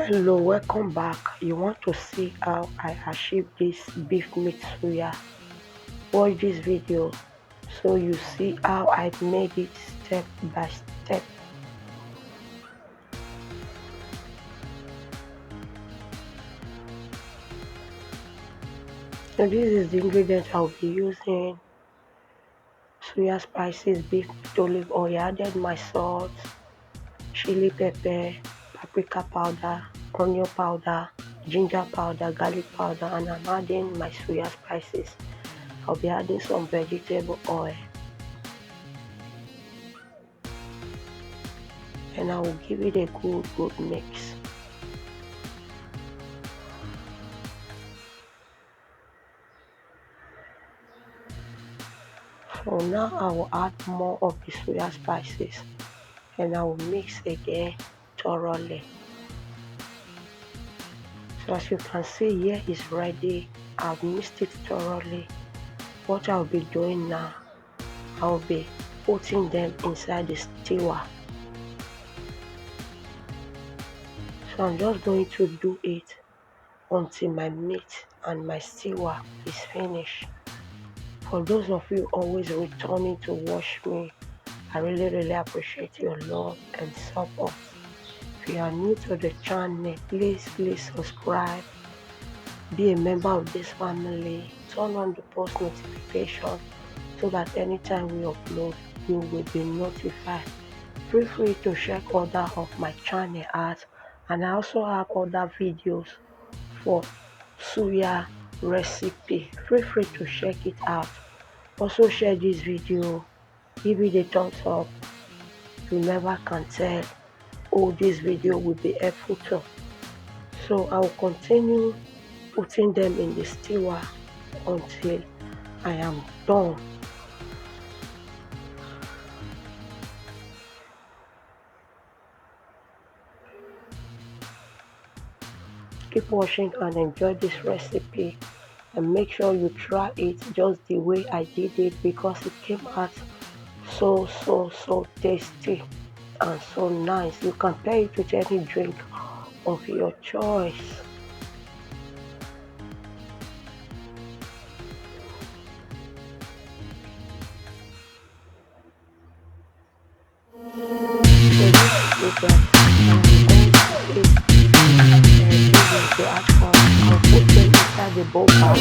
Hello, welcome back. You want to see how I achieve this beef meat suya? Watch this video so you see how I made it step by step. So this is the ingredients I'll be using: suya spices, beef meat, olive oil, added my salt, chili pepper, paprika powder, onion powder, ginger powder, garlic powder, and I'm adding my suya spices. I'll be adding some vegetable oil, and I will give it a good mix. So now I will add more of the soya spices and I will mix again thoroughly. So as you can see, here is ready. I've mixed it thoroughly. What I'll be doing now, I'll be putting them inside the steamer. So I'm just going to do it until my meat and my steamer is finished. For those of you always returning to watch me, I really appreciate your love and support. If you are new to the channel, please subscribe, be a member of this family, turn on the post notification so that anytime we upload, you will be notified. Feel free to check other of my channel out, and I also have other videos for suya recipe. Feel free to check it out. Also share this video, give it a thumbs up. You never can tell who this video will be helpful to. So I will continue putting them in the steamer until I am done. Keep watching and enjoy this recipe, and make sure you try it just the way I did it, because it came out so tasty and so nice. You can pair it with any drink of your choice. So this is the outcome. I'll put them inside the bowl bag.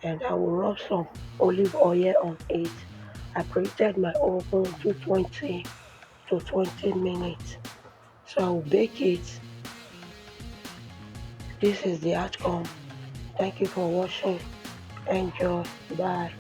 And I will rub some olive oil on it. I preheated my oven to 20 to 20 minutes. So I will bake it. This is the outcome. Thank you for watching. Enjoy. Bye.